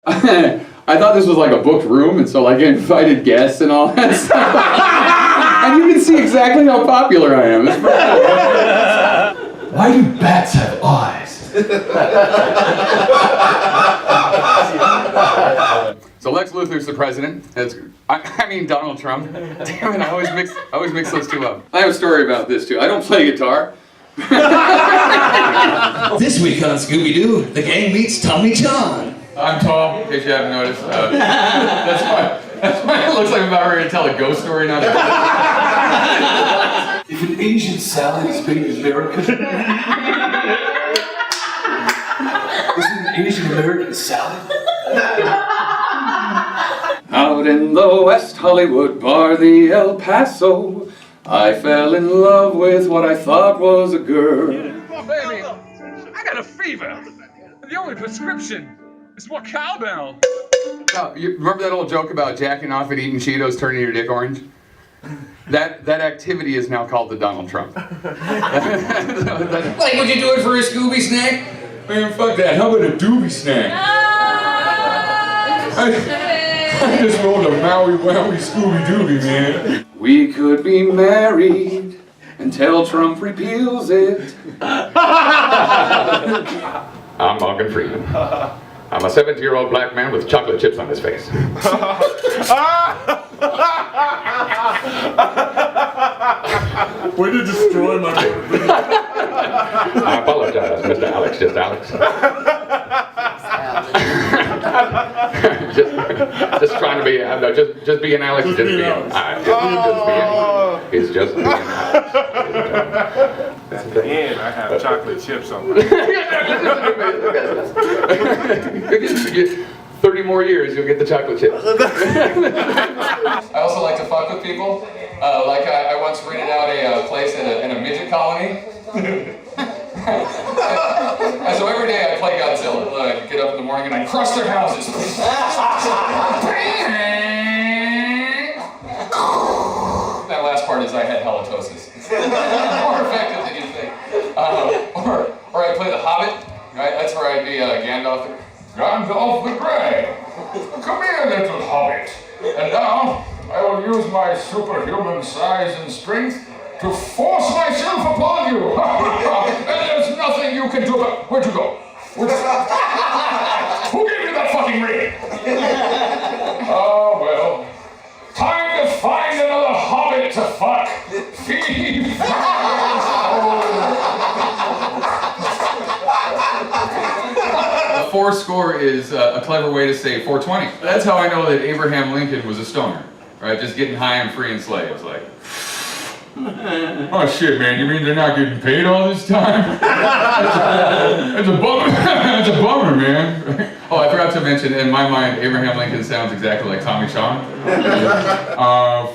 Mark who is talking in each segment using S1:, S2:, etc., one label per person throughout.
S1: I thought this was like a booked room, and so like I invited guests and all that stuff. And you can see exactly how popular I am. It's pretty cool.
S2: Why do bats have eyes?
S1: So Lex Luthor's the president. I mean Donald Trump. Damn it, I always mix those two up. I have a story about this too. I don't play guitar.
S2: This week on Scooby-Doo, the gang meets Tommy John.
S1: I'm tall, in case you haven't noticed. That's why it looks like I'm about ready to tell a ghost story now.
S2: If an Asian salad is made in America, is it an Asian American salad?
S1: Out in the West Hollywood bar, the El Paso, I fell in love with what I thought was a girl.
S3: Oh, baby, I got a fever. The only prescription is more cowbell.
S1: Now, you remember that old joke about jacking off and eating Cheetos turning your dick orange? That activity is now called the Donald Trump.
S2: Like, would you do it for a Scooby snack?
S1: Man, fuck that. How about a doobie snack? I just rolled a Maui Wowie Scooby Dooby, man. We could be married until Trump repeals it.
S4: I'm Morgan Freeman. I'm a 70-year-old black man with chocolate chips on his face.
S5: Way to destroy my movie.
S4: I apologize, Mr. Alex, just Alex. just trying to be, no, just being Alex, just being Alex. He's just being Alex.
S5: At the end, I have chocolate chips on my
S4: 30 more years, you'll get the chocolate chips.
S1: I also like to fuck with people. I once rented out a place in a midget colony. And so every day I play Godzilla. I get up in the morning and I crush their houses. That last part is I had halitosis. More effective than you think. Or I play the Hobbit. Right? That's where I'd be Gandalf. Gandalf the Grey. Come here, little hobbit. And now I will use my superhuman size and strength to force myself upon you. And there's nothing you can do about. Where'd you go? Who gave you that fucking ring? Oh, well. Time to find another hobbit to fuck. Fourscore is a clever way to say 420. That's how I know that Abraham Lincoln was a stoner, right? Just getting high and freeing slaves, like. Oh shit, man! You mean they're not getting paid all this time? That's a bummer. That's a bummer, man. Oh, I forgot to mention. In my mind, Abraham Lincoln sounds exactly like Tommy Chong.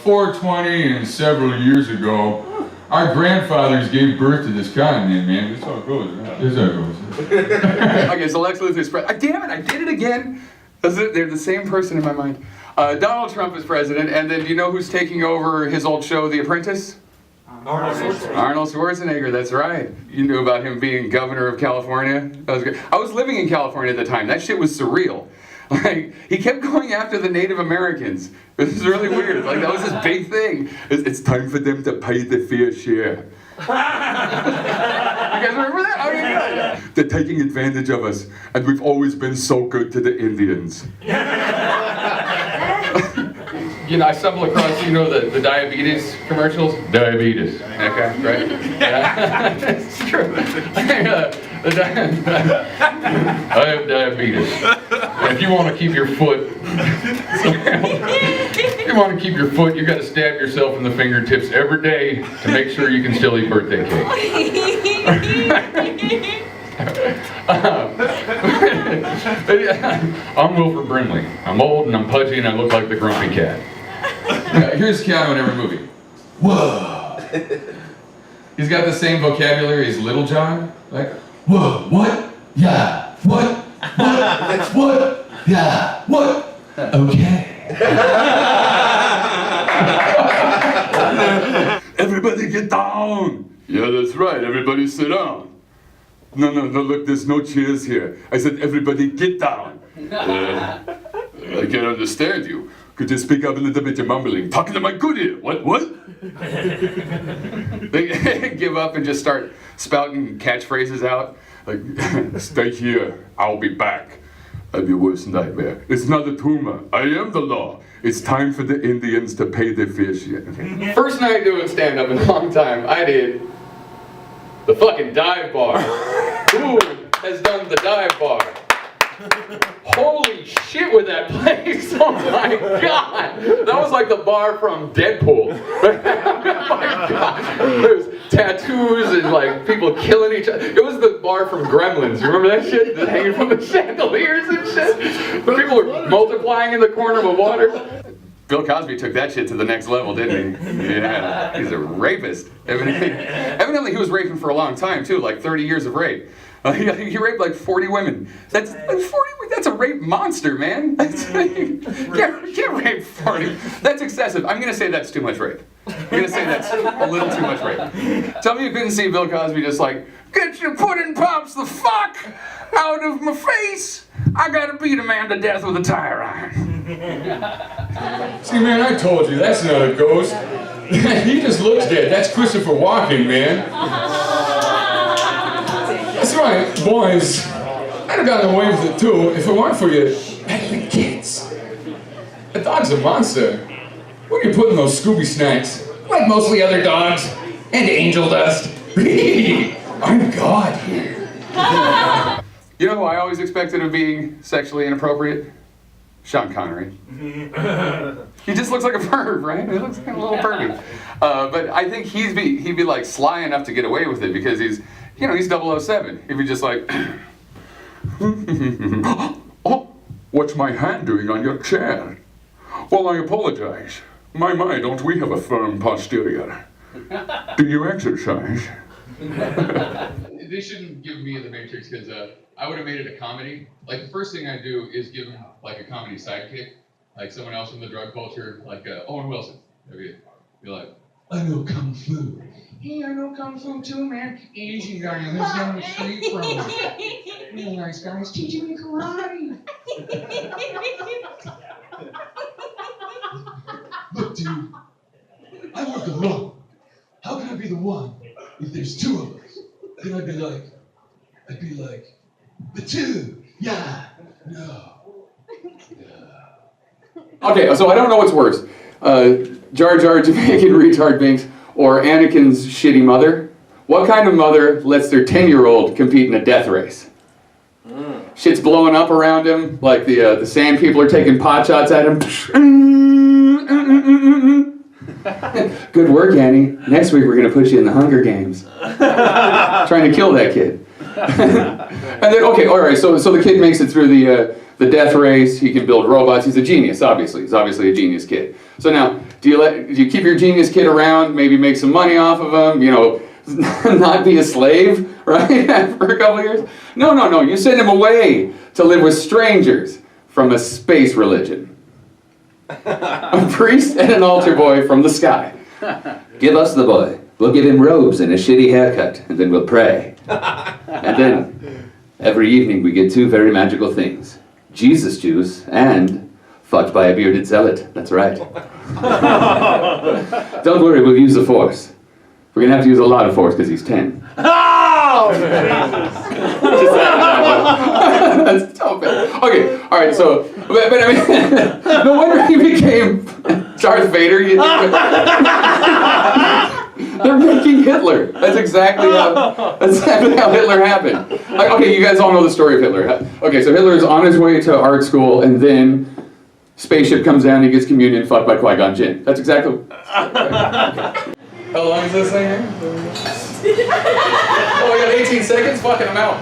S1: 420 and several years ago, our grandfathers gave birth to this continent, man. That's how it goes. That's how it goes. Okay, so Lex Luthor's president. Damn it! I did it again. They're the same person in my mind. Donald Trump is president, and then do you know who's taking over his old show, The Apprentice? Arnold Schwarzenegger, that's right. You knew about him being governor of California? That was good. I was living in California at the time. That shit was surreal. Like, he kept going after the Native Americans. It was really weird. Like, that was his big thing. It's time for them to pay the fair share. You guys remember that? Oh, yeah. They're taking advantage of us, and we've always been so good to the Indians. You know, I stumble across, the diabetes commercials. Diabetes. Okay, right? Yeah, it's true. I have diabetes. And if you want to keep your foot, you got to stab yourself in the fingertips every day to make sure you can still eat birthday cake. I'm Wilford Brimley. I'm old and I'm pudgy and I look like the grumpy cat. Here's Keanu in every movie. Whoa. He's got the same vocabulary as Little John. Like, whoa, what? Yeah, what? What? Yeah, what? Okay. Everybody get down. Yeah, that's right. Everybody sit down. No, look, there's no chairs here. I said, everybody get down. I can't understand you. Could you speak up a little bit? You're mumbling. Talking to my good ear. What? They give up and just start spouting catchphrases out. Like, stay here. I'll be back. I'm your worst nightmare. It's not a tumor. I am the law. It's time for the Indians to pay their fair share. First night doing stand-up in a long time, I did the fucking dive bar. Who has done the dive bar? Holy shit with that place! Oh my god! That was like the bar from Deadpool. Oh my god! There's tattoos and like people killing each other. It was the bar from Gremlins. You remember that shit? Just hanging from the chandeliers and shit. People were multiplying in the corner with water. Bill Cosby took that shit to the next level, didn't he? Yeah, he's a rapist. Evidently he was raping for a long time too, like 30 years of rape. He raped like 40 women. That's a rape monster, man. Can't rape 40. That's excessive. I'm gonna say that's too much rape. I'm gonna say that's a little too much rape. Tell me you couldn't see Bill Cosby just like, get your pudding pops the fuck out of my face. I gotta beat a man to death with a tire iron. See, man, I told you, that's not a ghost. He just looks dead. That's Christopher Walken, man. That's right, boys. I'd have gotten away with it too if it weren't for you peddling kids. A dog's a monster. What are you putting in those Scooby snacks? Like mostly other dogs. And angel dust. I'm God here. You know who I always expected of being sexually inappropriate? Sean Connery. He just looks like a perv, right? He looks kind of a little pervy. But I think he'd be like sly enough to get away with it because he's 007. He'd be just like, oh, what's my hand doing on your chair? Well, I apologize. My, don't we have a firm posterior? Do you exercise? They shouldn't give me the Matrix because I would have made it a comedy. Like the first thing I do is give him like a comedy sidekick, like someone else from the drug culture, like Owen Wilson. Maybe be like, I know Kung Fu. Hey, I know Kung Fu too, man. Asian guy who lives down the street from me. Real nice guy. He's teaching me karate. Look, dude, I work alone. How can I be the one if there's two of us? Then I'd be like, the two. Yeah. No. Yeah. Okay, so I don't know what's worse. Jar Jar Jamaican retard Binks or Anakin's shitty mother. What kind of mother lets their 10-year-old compete in a death race? Shit's blowing up around him, like the sand people are taking pot shots at him. Good work, Annie. Next week we're gonna put you in the Hunger Games. Trying to kill that kid. And then, okay, all right. So the kid makes it through the death race. He can build robots. He's a genius, obviously. He's obviously a genius kid. So now, do you keep your genius kid around? Maybe make some money off of him. You know, not be a slave, right? For a couple of years. No. You send him away to live with strangers from a space religion. A priest and an altar boy from the sky. Give us the boy. We'll give him robes and a shitty haircut, and then we'll pray. And then, every evening we get two very magical things. Jesus juice and fucked by a bearded zealot. That's right. Don't worry, we'll use the Force. We're gonna have to use a lot of Force because he's 10. Oh! That's so bad. Okay, alright, so, but I mean, no wonder he became Darth Vader. They're making Hitler. That's exactly how Hitler happened. Like, okay, you guys all know the story of Hitler. Okay, so Hitler's on his way to art school, and then spaceship comes down, he gets communion, fucked by Qui-Gon Jinn. That's exactly. How long is this thing? Oh, I got 18 seconds? Fucking, I'm out.